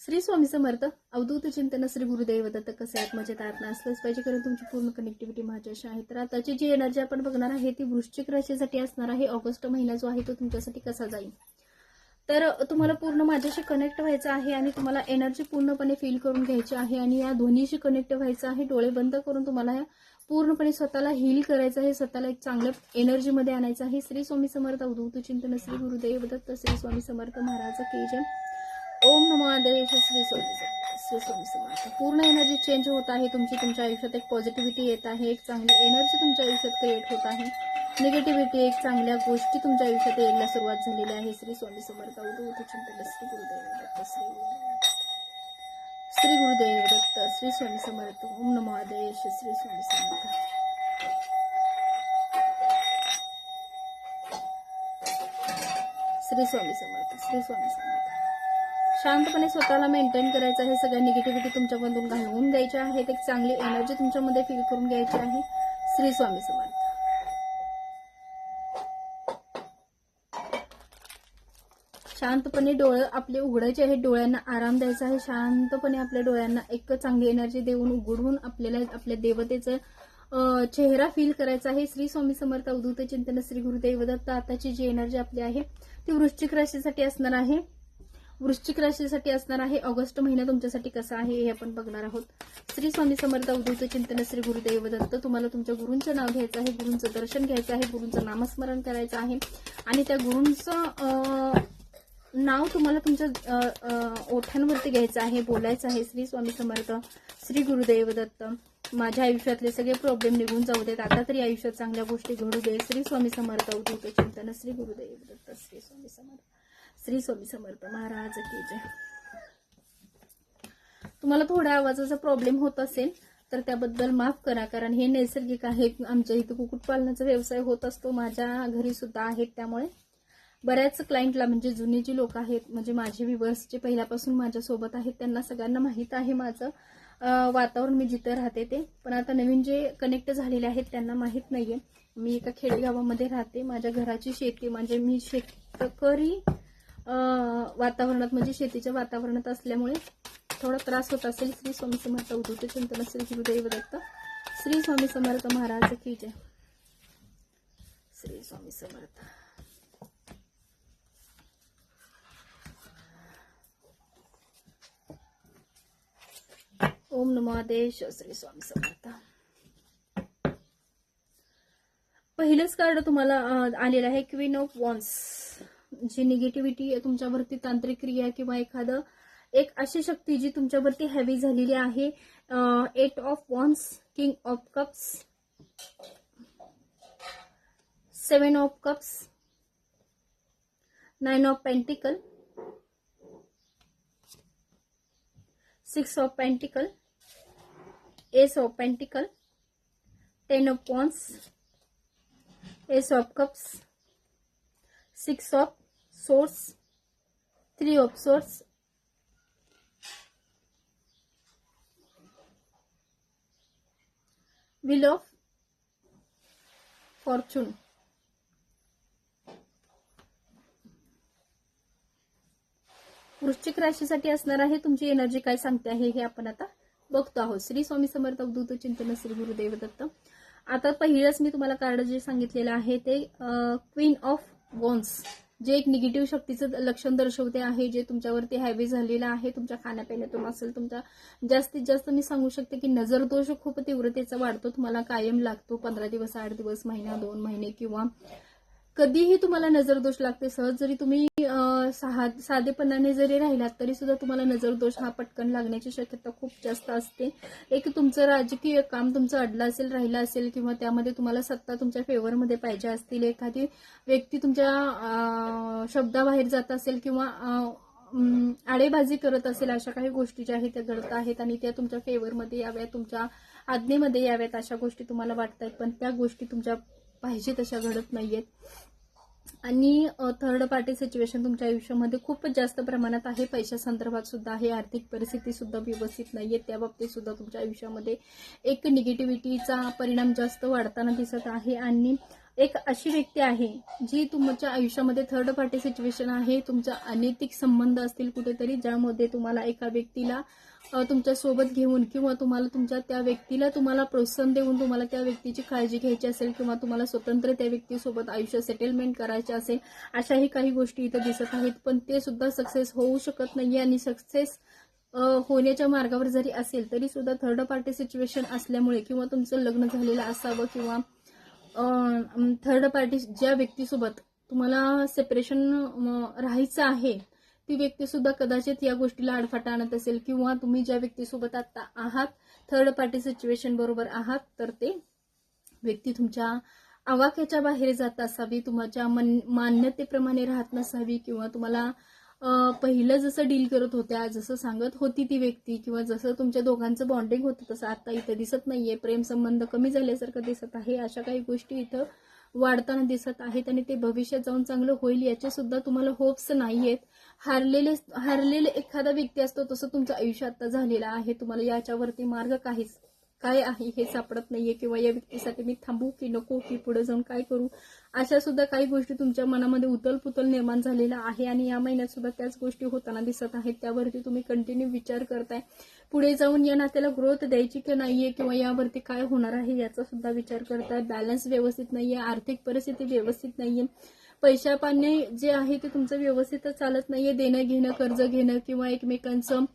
श्री स्वामी समर्थ. अवधूत चिंतन. श्री गुरुदेव दत्त. कसे आहात? मजेत आहात ना? असलंच पाहिजे, कारण तुमची पूर्ण कनेक्टिव्हिटी माझ्याशी आहे. तर आताची जी एनर्जी आपण बघणार आहे ती वृश्चिक राशीसाठी असणार आहे. ऑगस्ट महिना जो आहे तो तुमच्यासाठी कसा जाईल, तर तुम्हाला पूर्ण माझ्याशी कनेक्ट व्हायचं आहे आणि तुम्हाला एनर्जी पूर्णपणे फील करून घ्यायची आहे आणि या दोन्हीशी कनेक्ट व्हायचं आहे. डोळे बंद करून तुम्हाला पूर्णपणे स्वतःला हील करायचं आहे, स्वतःला एक चांगल्या एनर्जीमध्ये आणायचं आहे. श्री स्वामी समर्थ. अवधूत चिंतन. श्री गुरुदेव दत्त. श्री स्वामी समर्थ महाराज की जय. ओम नमो नारायण. श्री स्वामी समर्थ. श्री स्वामी समर्थ. पूर्ण एनर्जी चेंज होत आहे तुमची. तुमच्या आयुष्यात एक पॉझिटिव्हिटी येत आहे, एक चांगली एनर्जी तुमच्या आयुष्यात क्रिएट होत आहे. निगेटिव्हिटी, एक चांगल्या गोष्टी तुमच्या आयुष्यात यायला सुरुवात झालेली आहे. श्री स्वामी समर्थ. अवधूत चिंतन. श्री गुरुदेव दत्त. श्री गुरुदेव दत्त. श्री स्वामी समर्थ. ओम नमो नारायण. श्री स्वामी समर्थ. श्री स्वामी समर्थ. श्री स्वामी समर्थ. शांतपणे स्वतःला मेंटेन करायचं आहे. सगळ्या निगेटिव्हिटी तुमच्यामधून घालवून द्यायची आहे. एक चांगली एनर्जी तुमच्यामध्ये फील करून घ्यायची आहे. श्री स्वामी समर्थ. शांतपणे डोळे आपले उघडायचे आहेत. डोळ्यांना आराम द्यायचा आहे. शांतपणे आपल्या डोळ्यांना एक चांगली एनर्जी देऊन उघडून आपल्याला आपल्या देवतेचं चेहरा फील करायचा आहे. श्री स्वामी समर्थ. अवधूत चिंतन. श्री गुरुदेव दत्त. आताची जी एनर्जी आपली आहे ती वृश्चिक राशीसाठी असणार आहे. वृश्चिक राशीसाठी असणार आहे. ऑगस्ट महिना तुमच्यासाठी कसा आहे हे आपण बघणार आहोत. श्री स्वामी समर्थ. अवधूत चिंतन. श्री गुरुदेव दत्त. तुम्हाला तुमच्या गुरूंचं नाव घ्यायचं आहे, गुरूंचं दर्शन घ्यायचं आहे, गुरूंचं नामस्मरण करायचं आहे आणि त्या गुरूंचं नाव तुम्हाला तुमच्या ओठांवरती घ्यायचं आहे, बोलायचं आहे. श्री स्वामी समर्थ. श्री गुरुदेव दत्त. माझ्या आयुष्यातले सगळे प्रॉब्लेम निघून जाऊ देत. आता तरी आयुष्यात चांगल्या गोष्टी घडू दे. श्री स्वामी समर्थ. अवधूत चिंतन. श्री गुरुदेव दत्त. श्री स्वामी समर्थ. श्री स्वामी समर्थ महाराज की जय. तुम्हाला थोड्या आवाजाचा प्रॉब्लेम होत असेल तर त्याबद्दल माफ करा, कारण हे नैसर्गिक आहे. आमच्या इथे कुक्कुटपालनाचा व्यवसाय होत असतो, माझ्या घरी सुद्धा आहेत. त्यामुळे बऱ्याच क्लायंटला, म्हणजे जुने जी लोक आहेत, म्हणजे माझे व्ह्युअर्स जे पहिल्यापासून माझ्या सोबत आहेत, त्यांना सगळ्यांना माहीत आहे माझं वातावरण, मी जिथे राहते ते. पण आता नवीन जे कनेक्ट झालेले आहेत त्यांना माहीत नाहीये. मी एका खेडेगावामध्ये राहते. माझ्या घराची शेती, म्हणजे मी शेतकरी वातावरणात, म्हणजे शेतीच्या वातावरणात असल्यामुळे थोडा त्रास होत असेल. श्री स्वामी समर्थ. अवधूत चिंतन. श्री गुरुदेव दत्त. श्री स्वामी समर्थ महाराज की जय. श्री स्वामी समर्थ. ओम नमो नारायण. श्री स्वामी समर्थ. पहिलंच कार्ड तुम्हाला आलेलं आहे क्वीन ऑफ वॉन्स. जी निगेटिव्हिटी तुमच्यावरती, तांत्रिक क्रिया किंवा एक अशी शक्ती जी तुमच्यावरती हॅवी झालेली आहे. 8 of wands, king of cups, 7 of cups, 9 of pentacle, 6 of pentacle, S of pentacle, 10 of wands, S of cups, 6 of swords, 3 of swords, wheel of fortune. वृश्चिक राशीसाठी असणार आहे. तुमची एनर्जी काय सांगते आहे हे आपण आता बघतो आहोत. श्री स्वामी समर्थ. अवधूत चिंतन. श्री गुरुदेव दत्त. आता पहिलंच मी तुम्हाला कार्ड जे सांगितलेलं आहे ते क्वीन ऑफ वॉन्स, जे एक निगेटिव्ह शक्तीचं लक्षण दर्शवते आहे, जे तुमच्यावरती हॅवी झालेलं आहे. तुमच्या खाण्यापिण्यातून असेल, तुमच्या जास्तीत जास्त मी सांगू शकते की नजर दोष खूप तीव्रतेचा वाढतो, तुम्हाला कायम लागतो. 15 दिवस, 8 दिवस, महिना, 2 महिने किंवा कधीही तुम्हाला नजर दोष लागते. सहज जरी तुम्ही साधेपणाने जरी राहिलात तरी सुद्धा तुम्हाला नजर दोष हा पटकन लागण्याची शक्यता खूप जास्त असते. एक तुमचं राजकीय काम तुमचं अडलं असेल, राहिलं असेल, किंवा त्यामध्ये तुम्हाला सत्ता तुमच्या फेवरमध्ये पाहिजे असतील, एखादी व्यक्ती तुमच्या शब्दाबाहेर जात असेल किंवा आडेबाजी करत असेल, अशा काही गोष्टी ज्या आहेत त्या घडत आहेत आणि त्या तुमच्या फेवरमध्ये याव्यात, तुमच्या आज्ञेमध्ये याव्यात, अशा गोष्टी तुम्हाला वाटतात. पण त्या गोष्टी तुमच्या पाहिजे तशा घडत नाहीयेत. आणि थर्ड पार्टी सिच्युएशन तुमच्या आयुष्यामध्ये खूप जास्त प्रमाणात आहे. पैशा संदर्भात सुद्धा आहे. आर्थिक परिस्थिती सुद्धा व्यवस्थित नाहीये. त्या बाबतीत सुद्धा तुमच्या आयुष्यामध्ये एक निगेटिव्हिटीचा परिणाम जास्त वाढताना दिसत आहे. आणि एक अशी व्यक्ती आहे जी तुमच्या आयुष्यामध्ये थर्ड पार्टी सिच्युएशन आहे. तुमचा अनैतिक संबंध असतील कुठेतरी, ज्यामध्ये तुम्हाला एका व्यक्तीला तुमच्या सोबत घेऊन किंवा तुम्हाला तुमच्या त्या व्यक्तीला तुम्हाला प्रोत्साहन देऊन तुम्हाला त्या व्यक्तीची काळजी घ्यायची असेल किंवा तुम्हाला स्वतंत्र त्या व्यक्तीसोबत आयुष्य सेटलमेंट करायचे असेल, अशाही काही गोष्टी इथं दिसत आहेत. पण ते सुद्धा सक्सेस होऊ शकत नाहीये आणि सक्सेस होण्याच्या मार्गावर जरी असेल तरी सुद्धा थर्ड पार्टी सिच्युएशन असल्यामुळे किंवा तुमचं लग्न झालेलं असावं किंवा थर्ड पार्टी ज्या व्यक्तीसोबत तुम्हाला सेपरेशन राहायचं आहे ती व्यक्ती सुद्धा कदाचित या गोष्टीला अडफाटा आणत असेल किंवा तुम्ही ज्या व्यक्तीसोबत आता आहात थर्ड पार्टी सिच्युएशन बरोबर आहात तर ते व्यक्ती तुमच्या आवाक्याच्या बाहेर जात असावी, तुमच्या मान्यतेप्रमाणे राहत नसावी किंवा तुम्हाला पहिलं जसं डील करत होत्या, जसं सांगत होती ती व्यक्ती किंवा जसं तुमच्या दोघांचं बॉन्डिंग होतं तसं आता इथं दिसत नाहीये. प्रेम संबंध कमी झाल्यासारखं दिसत आहे. अशा काही गोष्टी इथं वाढताना दिसत आहेत आणि ते भविष्यात जाऊन चांगलं होईल याचे सुद्धा तुम्हाला होप्स नाहीयेत. हारलेले एखादा व्यक्ती असतो तसं तुमचं आयुष्य आता झालेलं आहे. तुम्हाला याच्यावरती मार्ग काय आहे हे सापडत नाहीये किंवा या व्यक्तीसाठी मी थांबू की नको की पुढे जाऊन काय करू, अशा सुद्धा काही गोष्टी तुमच्या मनामध्ये उतल-पुतल निर्माण झालेला आहे आणि या महिन्यात सुद्धा त्याच गोष्टी होताना दिसत आहेत. त्यावरती तुम्ही कंटिन्यू विचार करताय. पुढे जाऊन या नात्याला ग्रोथ द्यायची की नाहीये किंवा यावरती काय होणार आहे याचा सुद्धा विचार करताय. बॅलन्स व्यवस्थित नाहीये, आर्थिक परिस्थिती व्यवस्थित नाहीये, पैशापाने जे आहे ते तुमचं व्यवस्थितच चालत नाहीये. देणं घेणं, कर्ज घेणं किंवा एकमेकांचं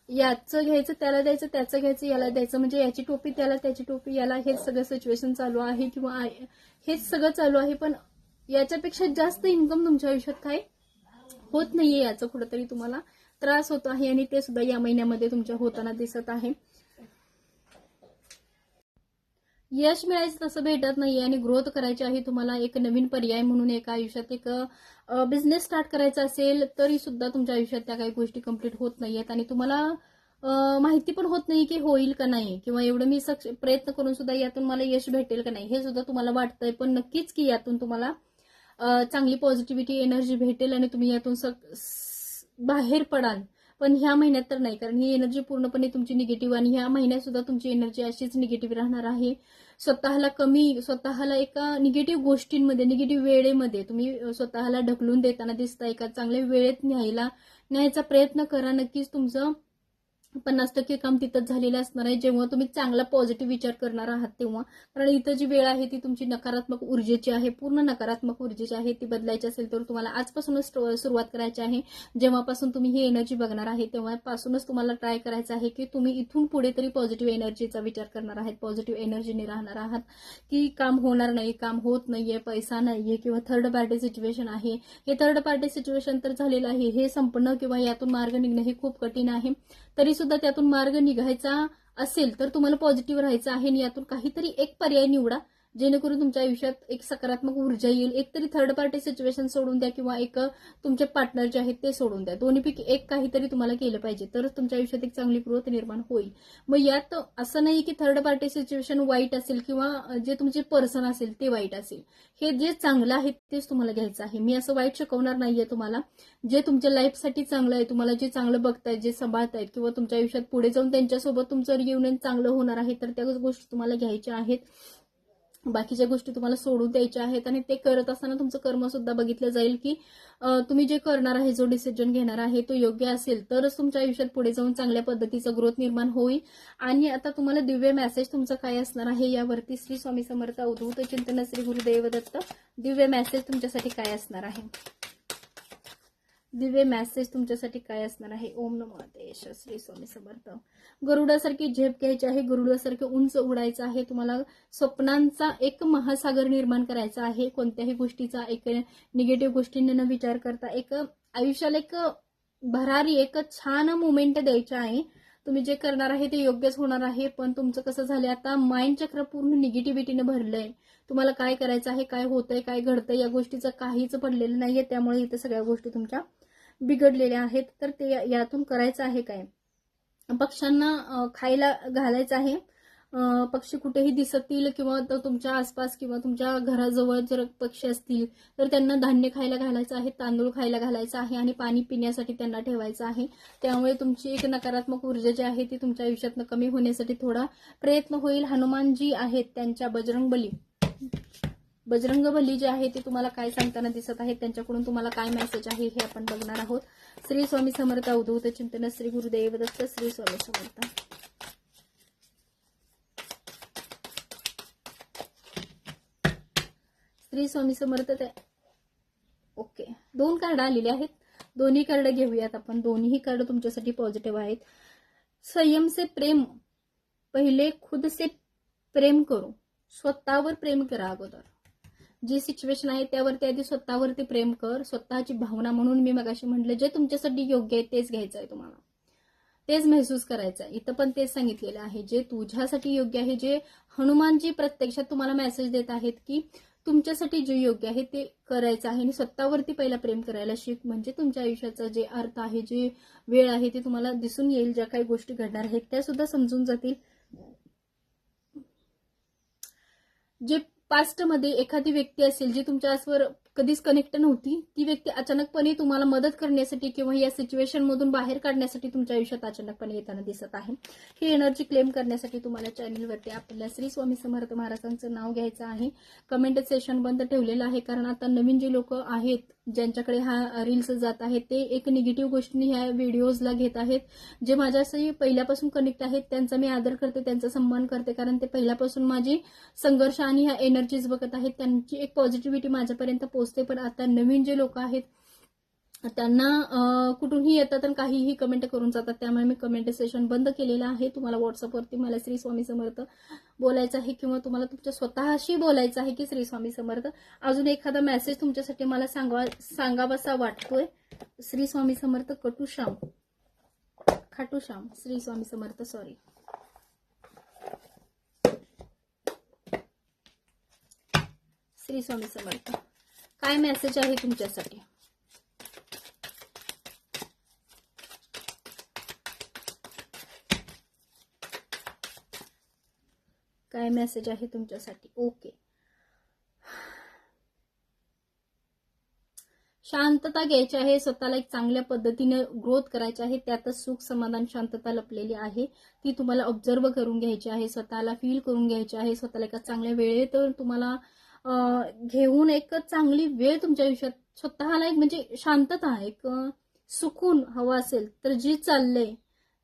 याचं घ्यायचं त्याला द्यायचं, त्याचं घ्यायचं याला द्यायचं, म्हणजे याची टोपी त्याला, त्याची टोपी याला, हेच सगळं सिच्युएशन चालू आहे किंवा हेच सगळं चालू आहे. पण याच्यापेक्षा जास्त इन्कम तुमच्या आयुष्यात काय होत नाहीये, याचा कुठेतरी तुम्हाला त्रास होतो आहे आणि ते सुद्धा या महिन्यामध्ये तुमच्या होताना दिसत आहे. यश मिळायचं तसं भेटत नाहीये आणि ग्रोथ करायची आहे तुम्हाला. एक नवीन पर्याय म्हणून एका आयुष्यात एक बिझनेस स्टार्ट करायचा असेल तरी सुद्धा तुमच्या आयुष्यात त्या काही गोष्टी कंप्लीट होत नाहीयेत आणि तुम्हाला माहिती पण होत नाही की होईल का नाही किंवा एवढं मी प्रयत्न करून सुद्धा यातून मला यश भेटेल का नाही हे सुद्धा तुम्हाला वाटतंय. पण नक्कीच की यातून तुम्हाला चांगली पॉझिटिव्हिटी एनर्जी भेटेल आणि तुम्ही यातून बाहेर पडाल. पण ह्या महिन्यात तर नाही, कारण ही एनर्जी पूर्णपणे तुमची निगेटिव्ह आणि ह्या महिन्यात सुद्धा तुमची एनर्जी अशीच निगेटिव्ह राहणार आहे. स्वतःला एका निगेटिव्ह गोष्टींमध्ये, निगेटिव्ह वेळेमध्ये तुम्ही स्वतःला ढकलून देताना दिसता. एका चांगल्या वेळेत न्यायचा प्रयत्न करा. नक्कीच तुमचं 50% काम तिथंच झालेलं असणार आहे जेव्हा तुम्ही चांगला पॉझिटिव्ह विचार करणार आहात तेव्हा. कारण इथं जी वेळ आहे ती तुमची नकारात्मक ऊर्जेची आहे, पूर्ण नकारात्मक ऊर्जेची आहे. ती बदलायची असेल तर तुम्हाला आजपासूनच सुरुवात करायची आहे. जेव्हापासून तुम्ही ही एनर्जी बघणार आहे तेव्हापासूनच तुम्हाला ट्राय करायचं आहे की तुम्ही इथून पुढे तरी पॉझिटिव्ह एनर्जीचा विचार करणार आहात, पॉझिटिव्ह एनर्जीने राहणार आहात की काम होणार नाही, काम होत नाहीये, पैसा नाहीये किंवा थर्ड पार्टी सिच्युएशन आहे. हे थर्ड पार्टी सिच्युएशन तर झालेलं आहे, हे संपणं किंवा यातून मार्ग निघणं हे खूप कठीण आहे. तरी सुद्धा त्यातून मार्ग निघायचा असेल तर तुम्हाला पॉझिटिव्ह राहायचं आहे आणि यातून काहीतरी एक पर्याय निवडा जेणेकरून तुमच्या आयुष्यात एक सकारात्मक ऊर्जा येईल. एक तरी थर्ड पार्टी सिच्युएशन सोडून द्या किंवा एक तुमचे पार्टनर जे आहेत ते सोडून द्या. दोन्हीपैकी एक काहीतरी तुम्हाला केलं पाहिजे तरच तुमच्या आयुष्यात एक चांगली ग्रोथ निर्माण होईल. मग यात असं नाही की थर्ड पार्टी सिच्युएशन वाईट असेल किंवा जे तुमचे पर्सन असेल ते वाईट असेल. हे जे चांगलं आहे तेच तुम्हाला घ्यायचं आहे. मी असं वाईट शिकवणार नाहीये तुम्हाला. जे तुमच्या लाईफसाठी चांगलं आहे, तुम्हाला जे चांगलं बघतायत, जे सांभाळतायत किंवा तुमच्या आयुष्यात पुढे जाऊन त्यांच्यासोबत तुमचं रियुनियन चांगलं होणार आहे तर त्या गोष्टी तुम्हाला घ्यायच्या आहेत. बाकीच्या गोष्टी तुम्हाला सोडून द्यायच्या आहेत आणि ते करत असताना तुमचं कर्म सुद्धा बघितलं जाईल की तुम्ही जे करणार आहे, जो डिसिजन घेणार आहे तो योग्य असेल तरच तुमच्या आयुष्यात पुढे जाऊन चांगल्या पद्धतीचा ग्रोथ निर्माण होईल. आणि आता तुम्हाला दिव्य मेसेज तुमचं काय असणार आहे यावरती श्री स्वामी समर्थ अवधूत चिंतन श्री गुरुदेव दत्त दिव्य मेसेज तुमच्यासाठी काय असणार आहे, दिव्य मेसेज तुमच्यासाठी काय असणार आहे. ओम नमो देश श्री स्वामी समर्थ. गरुडासारखी झेप घ्यायची आहे, गरुडासारखे उंच उडायचं आहे. तुम्हाला स्वप्नांचा एक महासागर निर्माण करायचा आहे. कोणत्याही गोष्टीचा एक निगेटिव्ह गोष्टींना न विचार करता एक आयुष्याला एक भरारी, एक छान मुवमेंट द्यायच्या आहे. तुम्ही जे करणार आहे ते योग्यच होणार आहे. पण तुमचं कसं झालंय आता माइंड चक्र पूर्ण निगेटिव्हिटीने भरलंय. तुम्हाला काय करायचं आहे, काय होतंय, काय घडतंय या गोष्टीचं काहीच पडलेलं नाहीये. त्यामुळे इथे सगळ्या गोष्टी तुमच्या बिघडलेल्या आहेत. तर ते यातून करायचं आहे काय, पक्ष्यांना खायला घालायचं आहे. पक्षी कुठेही दिसतील किंवा तुमच्या आसपास किंवा तुमच्या घराजवळ जर पक्षी असतील तर त्यांना धान्य खायला घालायचं आहे, तांदूळ खायला घालायचं आहे आणि पाणी पिण्यासाठी त्यांना ठेवायचं आहे. त्यामुळे तुमची एक नकारात्मक ऊर्जा जी आहे ती तुमच्या आयुष्यातनं कमी होण्यासाठी थोडा प्रयत्न होईल. हनुमान जी आहेत त्यांच्या बजरंगबली बजरंगबली जे आहे ते तुम्हाला काय सांगताना दिसत आहेत, त्यांच्याकडून तुम्हाला काय मेसेज आहे हे आपण बघणार आहोत. श्री स्वामी समर्थ. अवधूत चिंतन. श्री गुरुदेव दत्त. श्री स्वामी समर्थ. श्री स्वामी समर्थ. ओके, 2 कार्ड आलेले आहेत, दोन्ही कार्ड घेऊयात आपण. दोन्ही कार्ड तुमच्यासाठी पॉझिटिव्ह आहेत. संयम से प्रेम, पहिले खुद से प्रेम करो. स्वतःवर प्रेम करा. अगोदर जी सिच्युएशन आहे त्यावरती आधी स्वतःवरती प्रेम कर. स्वतःची भावना, म्हणून मी मगाशी म्हटलं जे तुमच्यासाठी योग्य आहे तेच घ्यायचं आहे, तुम्हाला तेच महसूस करायचं आहे. इथं पण तेच सांगितलेलं आहे, जे तुझ्यासाठी योग्य आहे, जे हनुमानजी प्रत्यक्षात तुम्हाला मेसेज देत आहेत की तुमच्यासाठी जे योग्य आहे ते करायचं आहे आणि स्वतःवरती पहिला प्रेम करायला शिक. म्हणजे तुमच्या आयुष्याचा जे अर्थ आहे, जे वेळ आहे ते तुम्हाला दिसून येईल. ज्या काही गोष्टी घडणार आहेत त्या सुद्धा समजून जातील. जे पास्टमध्ये एखादी व्यक्ती असेल जी तुमच्यावर कधीच कनेक्ट नव्हती, ती व्यक्ती अचानकपणे तुम्हाला मदत करण्यासाठी किंवा या सिच्युएशन मधून बाहेर काढण्यासाठी तुमच्या आयुष्यात अचानकपणे येताना दिसत आहे. ही एनर्जी क्लेम करण्यासाठी तुम्हाला चॅनलवरती आपल्याला श्री स्वामी समर्थ महाराजांचं नाव घ्यायचं आहे. कमेंट सेशन बंद ठेवलेलं आहे, कारण आता नवीन जे लोक आहेत ज्यांच्याकडे हा रील्स जात आहेत ते एक निगेटिव्ह गोष्टी ह्या व्हिडिओजला घेत आहेत. जे माझ्याशी पहिल्यापासून कनेक्ट आहेत त्यांचा मी आदर करते, त्यांचा सन्मान करते, कारण ते पहिल्यापासून माझी संघर्ष आणि ह्या एनर्जीज बघत आहेत. त्यांची एक पॉझिटिव्हिटी माझ्यापर्यंत पोहोचते. पण आता नवीन जे लोक आहेत त्यांना कुठूनही येतात आणि काहीही कमेंट करून जातात, त्यामुळे मी कमेंट सेशन बंद केलेलं आहे. तुम्हाला व्हॉट्सअपवरती मला श्री स्वामी समर्थ बोलायचं आहे किंवा तुम्हाला तुमच्या स्वतःशी बोलायचं आहे की श्री स्वामी समर्थ. अजून एखादा मेसेज तुमच्यासाठी मला सांगावासा वाटतोय. श्री स्वामी समर्थ. खाटूश्याम. श्री स्वामी समर्थ. सॉरी. श्री स्वामी समर्थ. काय मेसेज आहे तुमच्यासाठी? काय मेसेज आहे तुमच्यासाठी? ओके. शांतता घ्यायची आहे. स्वतःला एक चांगल्या पद्धतीने ग्रोथ करायची आहे. त्यातच सुख, समाधान, शांतता लपलेली आहे. ती तुम्हाला ऑब्झर्व करून घ्यायची आहे. स्वतःला फील करून घ्यायची आहे. स्वतःला एका चांगल्या वेळेत तुम्हाला घेऊन एक चांगली वेळ तुमच्या आयुष्यात स्वतःला एक म्हणजे शांतता, एक सुकून हवा असेल तर जी चाललंय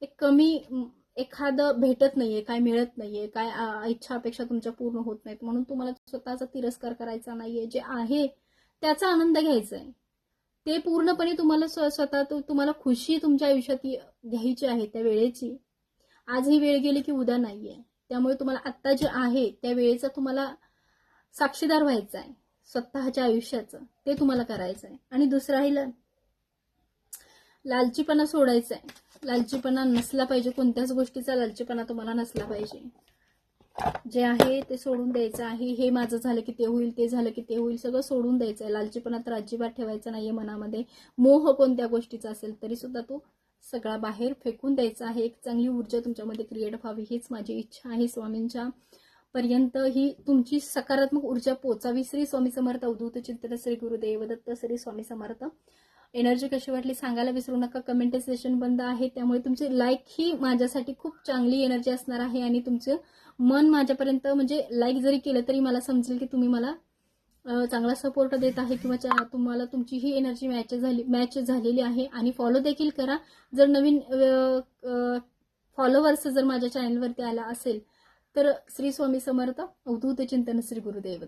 एक कमी एखादं भेटत नाहीये, काय मिळत नाहीये, काय इच्छा अपेक्षा तुमच्या पूर्ण होत नाहीत, म्हणून तुम्हाला स्वतःचा तिरस्कार करायचा नाहीये. जे आहे त्याचा आनंद घ्यायचा आहे. ते पूर्णपणे तुम्हाला स्वतः तुम्हाला खुशी तुमच्या आयुष्यात घ्यायची आहे त्या वेळेची. आज ही वेळ गेली की उद्या नाहीये, त्यामुळे तुम्हाला आता जे आहे त्या वेळेचा तुम्हाला साक्षीदार व्हायचं आहे. स्वतःच्या आयुष्याचं ते तुम्हाला करायचं आहे. आणि दुसरं आहे लालचीपणा सोडायचा आहे. लालचीपणा नसला पाहिजे. कोणत्याच गोष्टीचा लालचीपणा तुम्हाला नसला पाहिजे. जे आहे ते सोडून द्यायचं आहे. हे माझं झालं की ते होईल, ते झालं की ते होईल, सगळं सोडून द्यायचं आहे. लालचीपणा तर अजिबात ठेवायचा नाहीये मनामध्ये. मोह कोणत्या गोष्टीचा असेल तरी सुद्धा तो सगळा बाहेर फेकून द्यायचा आहे. एक चांगली ऊर्जा तुमच्यामध्ये क्रिएट व्हावी हीच माझी इच्छा आहे. स्वामींच्या पर्यंत ही तुमची सकारात्मक ऊर्जा पोचावी. श्री स्वामी समर्थ. अवधूत चिंतन. श्री गुरुदेव दत्त. श्री स्वामी समर्थ. एनर्जी कशी वाटली सांगायला विसरू नका. कमेंट सेशन बंद आहे, त्यामुळे तुमची लाईक ही माझ्यासाठी खूप चांगली एनर्जी असणार आहे. आणि तुमचं मन माझ्यापर्यंत म्हणजे लाईक जरी केलं तरी मला समजेल की तुम्ही मला चांगला सपोर्ट देत आहे किंवा तुम्हाला तुमची ही एनर्जी मॅच झालेली आहे. आणि फॉलो देखील करा. जर नवीन फॉलोवर्स जर माझ्या चॅनलवरती आला असेल तर श्री स्वामी समर्थ. अवधूत चिंतन. श्री गुरुदेव.